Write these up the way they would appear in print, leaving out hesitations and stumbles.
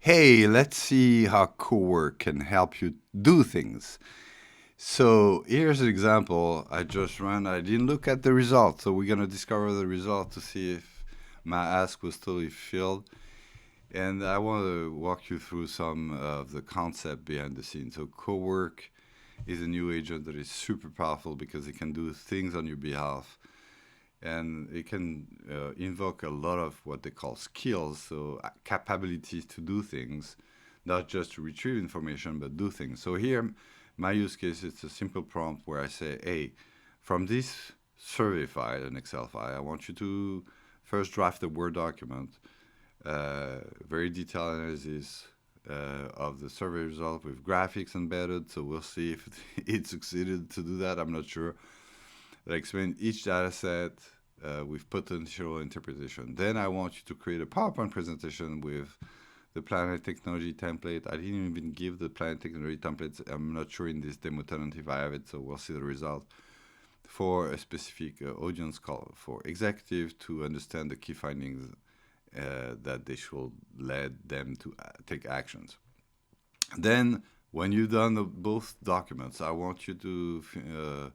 Hey, let's see how Cowork can help you do things. So here's an example I just ran. I didn't look at the result, so we're gonna discover the result to see if my ask was totally filled. And I want to walk you through some of the concept behind the scenes. So Cowork is a new agent that is super powerful because it can do things on your behalf, and it can invoke a lot of what they call skills, so capabilities to do things, not just to retrieve information, but do things. So here, my use case, it's a simple prompt where I say, hey, from this survey file, an Excel file, I want you to first draft a Word document, very detailed analysis of the survey result with graphics embedded. So we'll see if it succeeded to do that. I'm not sure. That explain each data set with potential interpretation. Then I want you to create a PowerPoint presentation with the Planet Technology template. I didn't even give the Planet Technology templates. I'm not sure in this demo tenant if I have it, so we'll see the result for a specific audience call for executive to understand the key findings that they should lead them to take actions. Then, when you've done both documents, I want you to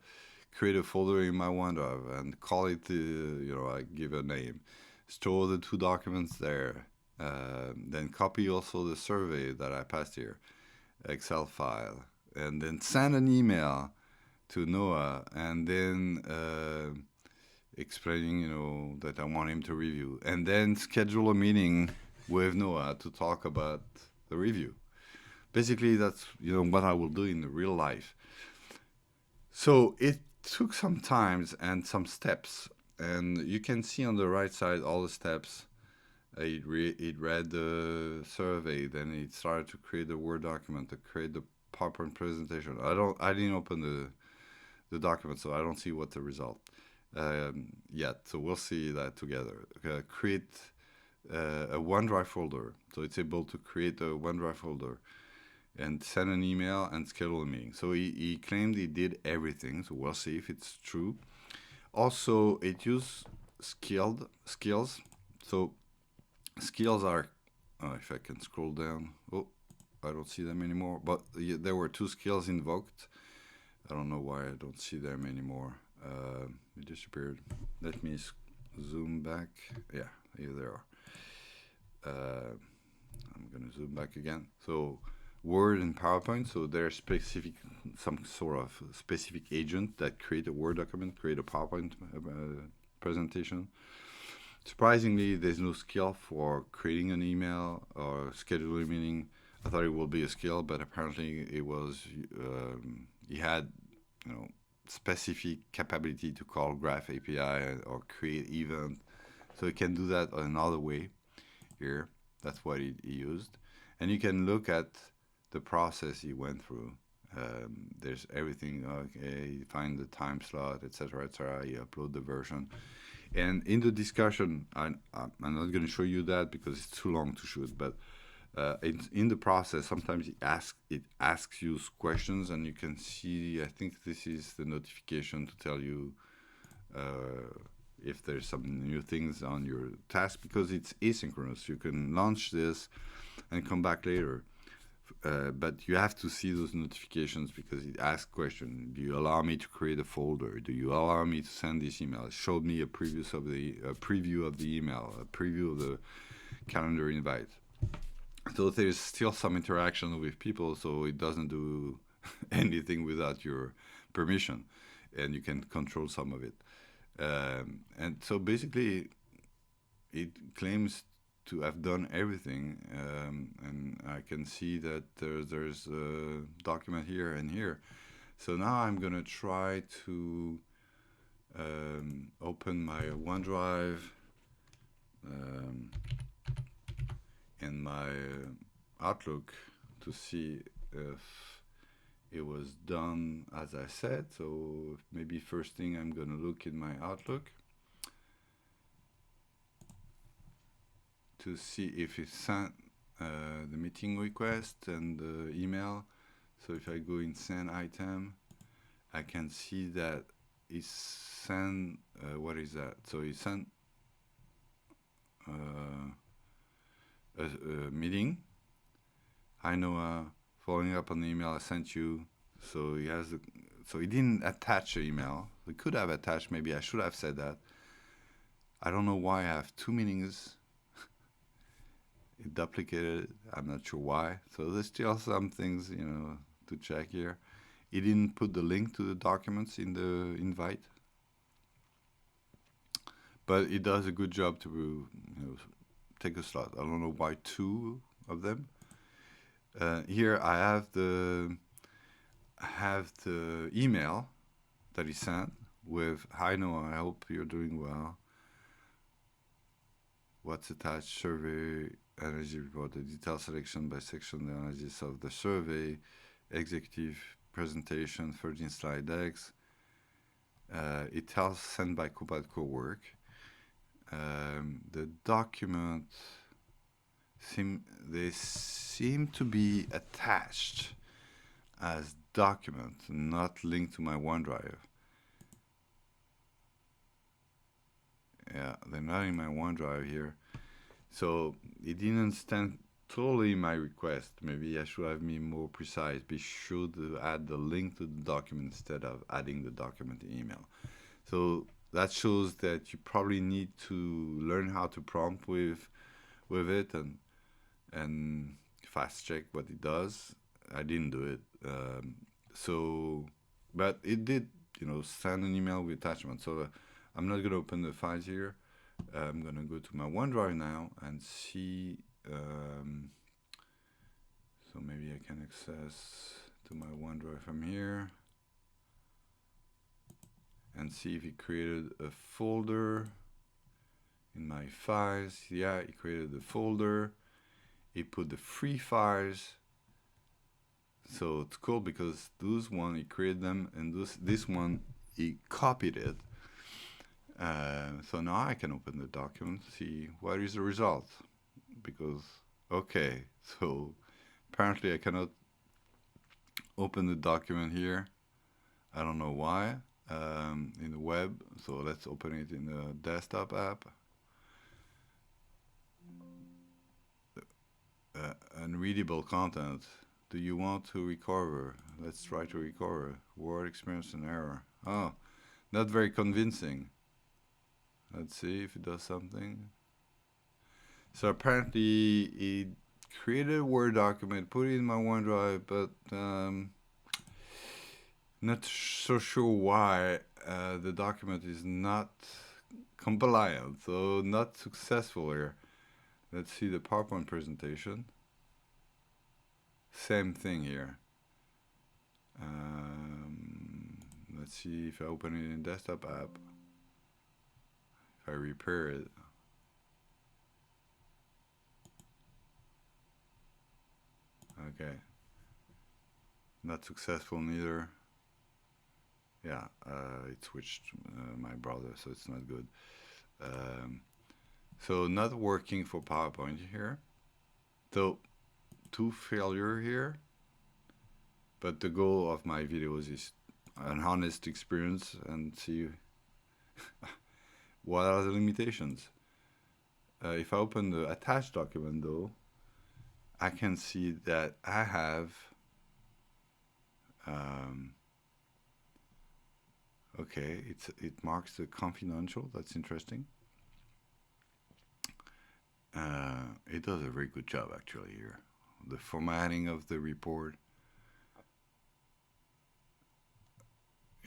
create a folder in my OneDrive and call it, I give a name. Store the two documents there. Then copy also the survey that I passed here, Excel file, and then send an email to Noah, and then explaining, that I want him to review, and then schedule a meeting with Noah to talk about the review. Basically, that's what I will do in real life. So it took some times and some steps, and you can see on the right side all the steps. It read the survey, then it started to create the Word document, to create the PowerPoint presentation. I didn't open the document, so I don't see what the result yet. So we'll see that together. Create a OneDrive folder, so it's able to create a OneDrive folder and send an email and schedule a meeting. So he claimed he did everything. So we'll see if it's true. Also, it used skills. So skills are, if I can scroll down, I don't see them anymore. But there were two skills invoked. I don't know why I don't see them anymore. It disappeared. Let me zoom back. Yeah, here they are. I'm gonna zoom back again. So Word and PowerPoint. So there's specific, some sort of specific agent that create a Word document, create a PowerPoint presentation. Surprisingly, there's no skill for creating an email or scheduling a meeting. I thought it would be a skill, but apparently it was. He had, specific capability to call Graph API or create event, so he can do that another way. Here, that's what he used, and you can look at the process he went through. There's everything. Okay, you find the time slot, etc., etc. You upload the version, and in the discussion, I'm not going to show you that because it's too long to shoot. But in the process, sometimes it asks you questions, and you can see. I think this is the notification to tell you if there's some new things on your task because it's asynchronous. You can launch this and come back later. But you have to see those notifications because it asks questions. Do you allow me to create a folder? Do you allow me to send this email? It showed me a preview of the email, a preview of the calendar invite. So there's still some interaction with people, so it doesn't do anything without your permission, and you can control some of it. And so basically, it claims to have done everything, and I can see that there's a document here and here. So now I'm gonna try to open my OneDrive and my Outlook to see if it was done as I said. So maybe first thing I'm gonna look in my Outlook to see if it sent the meeting request and the email. So if I go in send item, I can see that it sent, what is that? So it sent a meeting "Hi Noah, following up on the email I sent you." So he has the, so he didn't attach the email. He could have attached. Maybe I should have said that. I don't know why I have two meanings. It duplicated. I'm not sure why. So there's still some things, to check here. He didn't put the link to the documents in the invite, but it does a good job to take a slot. I don't know why two of them. Here I have the email that he sent with "Hi Noah, I hope you're doing well. What's attached? Survey energy report, the detailed selection by section, the analysis of the survey, executive presentation, 13 slide decks. It tells sent by Copilot Cowork. The document seem to be attached as document, not linked to my OneDrive. Yeah, they're not in my OneDrive here. So it didn't understand totally my request. Maybe I should have been more precise. Be sure to add the link to the document instead of adding the document email. So that shows that you probably need to learn how to prompt with it and fast check what it does. I didn't do it. So, but it did, send an email with attachment. So I'm not going to open the files here. I'm going to go to my OneDrive now and see. So maybe I can access to my OneDrive from here and see if it created a folder in my files. Yeah, it created a folder. It put the free files. So it's cool because those one he created them, and this one he copied it. So now I can open the document, see what is the result. Because okay, so apparently I cannot open the document here. I don't know why. In the web. So let's open it in the desktop app. Unreadable content. Do you want to recover? Let's try to recover. Word experience an error. Oh, not very convincing. Let's see if it does something. So apparently it created a Word document, put it in my OneDrive, but not so sure why the document is not compliant, so not successful here. Let's see the PowerPoint presentation. Same thing here. Let's see if I open it in desktop app. If I repair it. Okay. Not successful neither. Yeah, it switched my browser, so it's not good. Um, so not working for PowerPoint here. So two failure here. But the goal of my videos is an honest experience and see what are the limitations. If I open the attached document though, I can see that I have okay, it marks the confidential. That's interesting. It does a very good job actually here. The formatting of the report.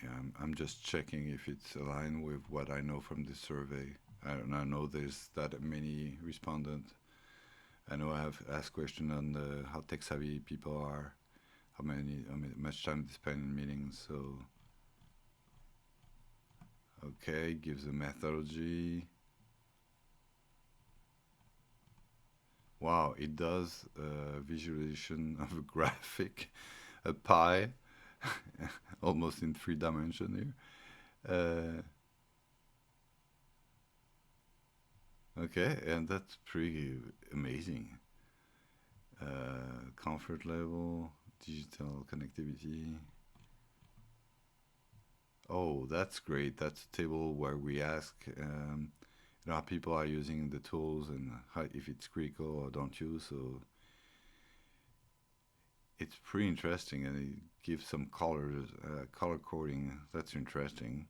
Yeah, I'm just checking if it's aligned with what I know from the survey. I don't know there's that many respondents. I know I have asked questions on how tech savvy people are, much time they spend in meetings. So, okay, gives a methodology. Wow, it does visualization of a graphic, a pie, almost in 3 dimension here. Okay, and that's pretty amazing. Comfort level, digital connectivity. Oh, that's great. That's a table where we ask, how people are using the tools and how, if it's critical or don't use. So it's pretty interesting, and it gives some colors, color coding. That's interesting.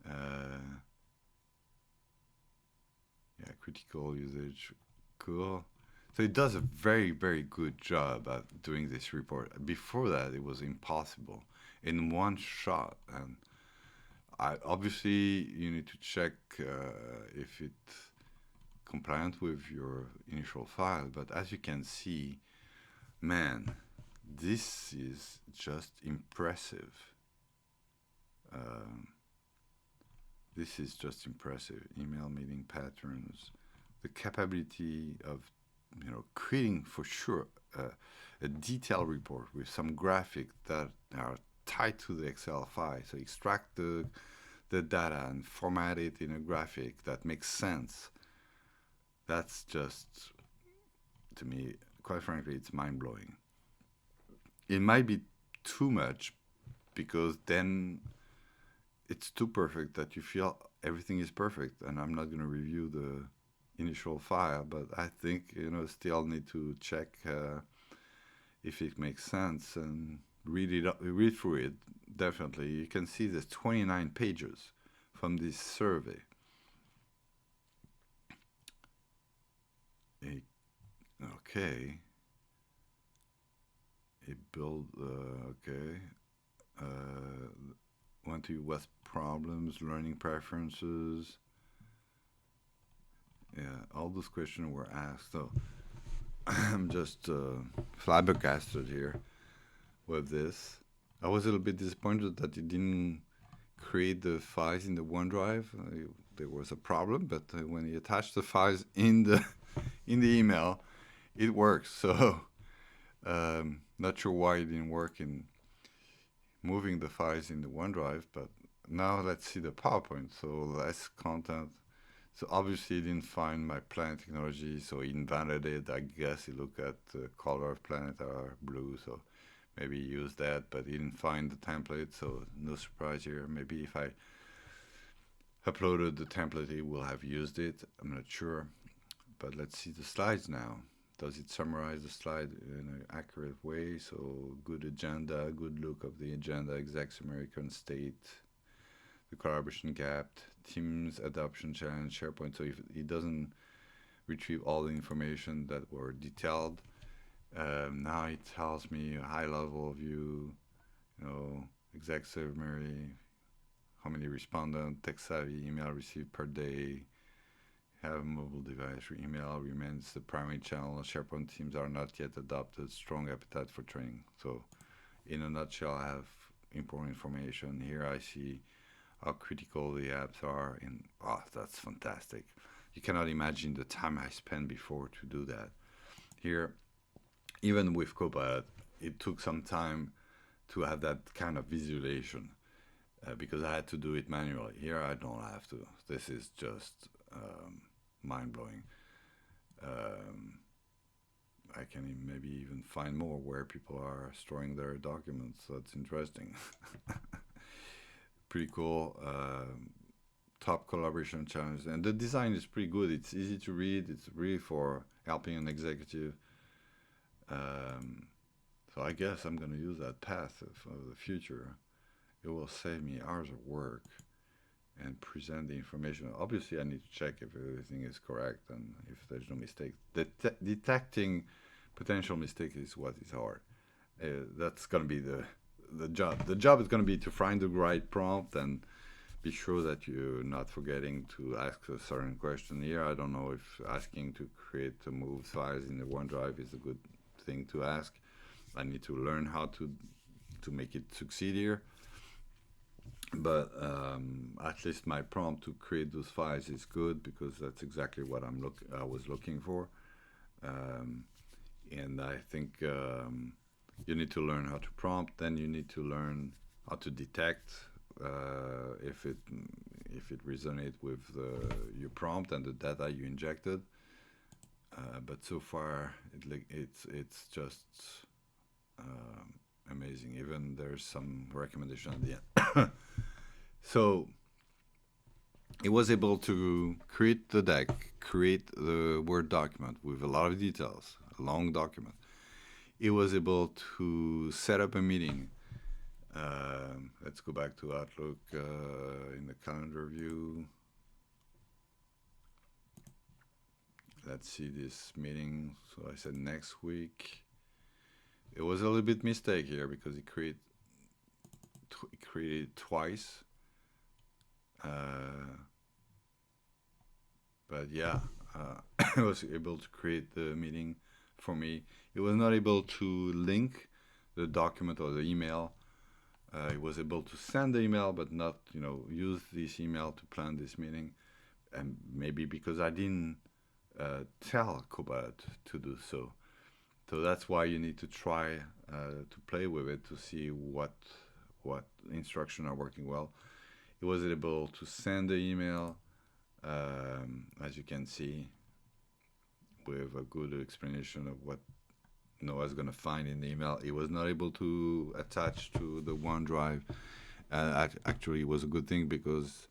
Uh, yeah, critical usage, cool. So it does a very, very good job at doing this report. Before that, it was impossible in one shot. And obviously, you need to check if it's compliant with your initial file. But as you can see, man, this is just impressive. Um, this is just impressive. Email meeting patterns, the capability of creating for sure a detailed report with some graphic that are tied to the Excel file. So extract the data and format it in a graphic that makes sense. That's just, to me, quite frankly, it's mind blowing. It might be too much because then it's too perfect that you feel everything is perfect. And I'm not going to review the initial file, but I think still need to check if it makes sense and read through it. Definitely, you can see there's 29 pages from this survey. Okay, it build. Okay, went to West problems, learning preferences. Yeah, all those questions were asked. So I'm just flabbergasted here with this. I was a little bit disappointed that it didn't create the files in the OneDrive. There was a problem, but when you attach the files in the in the email, it works. So not sure why it didn't work in moving the files in the OneDrive, but now let's see the PowerPoint. So less content. So obviously, he didn't find my planet technology, so he invalidated. I guess he looked at the color of planet are blue, so maybe he used that, but he didn't find the template. So no surprise here. Maybe if I uploaded the template, he will have used it. I'm not sure, but let's see the slides now. Does it summarize the slide in an accurate way? So good agenda, good look of the agenda, exact summary, current state, the collaboration gap, Teams adoption challenge, SharePoint. So if it doesn't retrieve all the information that were detailed, now it tells me a high level view, exact summary, how many respondents, tech savvy email received per day, have a mobile device, email remains the primary channel. SharePoint teams are not yet adopted, strong appetite for training. So in a nutshell, I have important information. Here I see how critical the apps are. And that's fantastic. You cannot imagine the time I spent before to do that. Here, even with Copilot, it took some time to have that kind of visualization because I had to do it manually. Here, I don't have to. This is just mind blowing. I can maybe even find more where people are storing their documents. So that's interesting. Pretty cool. Top collaboration challenge, and the design is pretty good. It's easy to read. It's really for helping an executive. So I guess I'm going to use that path for the future. It will save me hours of work and present the information. Obviously, I need to check if everything is correct and if there's no mistake. Detecting potential mistakes is what is hard. That's going to be the job. The job is going to be to find the right prompt and be sure that you're not forgetting to ask a certain question. Here, I don't know if asking to create a move files in the OneDrive is a good thing to ask. I need to learn how to make it succeed here. But at least my prompt to create those files is good because that's exactly what I was looking for. And I think you need to learn how to prompt. Then you need to learn how to detect if it resonates with your prompt and the data you injected. But so far, it's just amazing. Even there's some recommendation at the end. So it was able to create the deck, create the Word document with a lot of details, a long document. it was able to set up a meeting. Let's go back to Outlook in the calendar view. Let's see this meeting. So I said next week. It was a little bit mistake here because it created twice. But yeah, I was able to create the meeting for me. It was not able to link the document or the email. It was able to send the email, but not, use this email to plan this meeting. And maybe because I didn't tell Copilot to do so. So that's why you need to try to play with it to see what instructions are working well. It was able to send the email, as you can see, with a good explanation of what Noah's going to find in the email. It was not able to attach to the OneDrive. Actually, it was a good thing because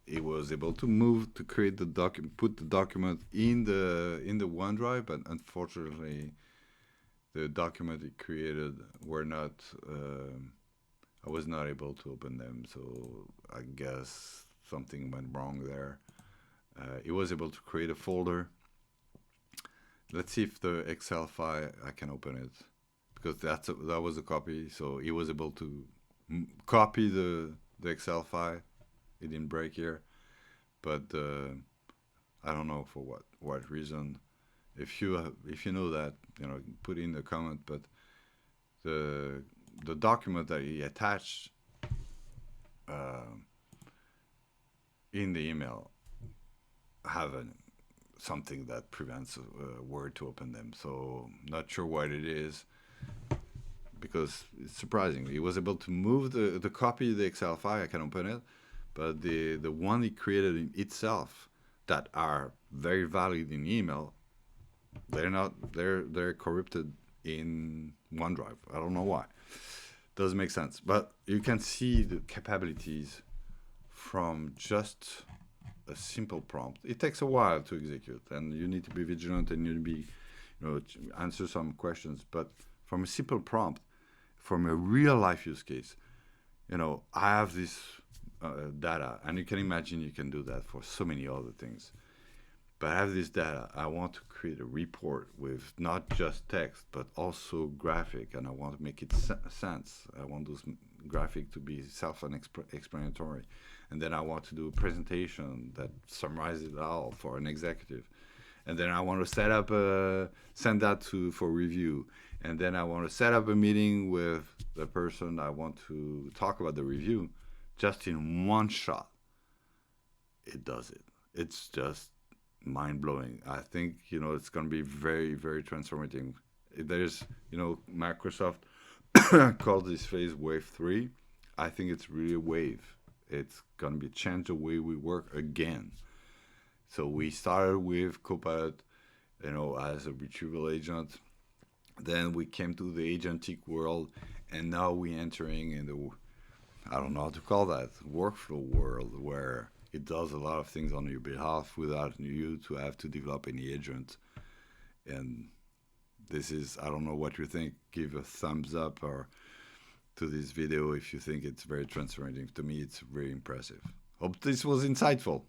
it was able to create the document, put the document in the OneDrive, but unfortunately, the document it created were not. I was not able to open them, so I guess something went wrong there. It was able to create a folder. Let's see if the Excel file I can open it, because that was a copy. So it was able to copy the Excel file. It didn't break here, but I don't know for what reason. If you know that, put in the comment. But the document that he attached in the email have something that prevents Word to open them. So not sure what it is, because it's surprising. He was able to move the copy of the Excel file. I can open it, but the one he created in itself that are very valid in email, they're not. They're corrupted in OneDrive. I don't know why. Doesn't make sense. But you can see the capabilities from just a simple prompt. It takes a while to execute, and you need to be vigilant, and you need to be, answer some questions. But from a simple prompt, from a real life use case, I have this data, and you can imagine you can do that for so many other things. But I have this data. I want to create a report with not just text, but also graphic, and I want to make it sense. I want those graphic to be self-explanatory. And then I want to do a presentation that summarizes it all for an executive. And then I want to send that for review. And then I want to set up a meeting with the person I want to talk about the review. Just in one shot, it does it. It's just mind-blowing. I think, it's going to be very, very transformative. There's, Microsoft called this phase Wave 3. I think it's really a wave. It's going to change the way we work again. So we started with Copilot, as a retrieval agent. Then we came to the agentic world, and now we're entering in the, I don't know how to call that, workflow world, where it does a lot of things on your behalf without you to have to develop any agent. And this is, I don't know what you think. Give a thumbs up or to this video if you think it's very transformative. To me, it's very impressive. Hope this was insightful.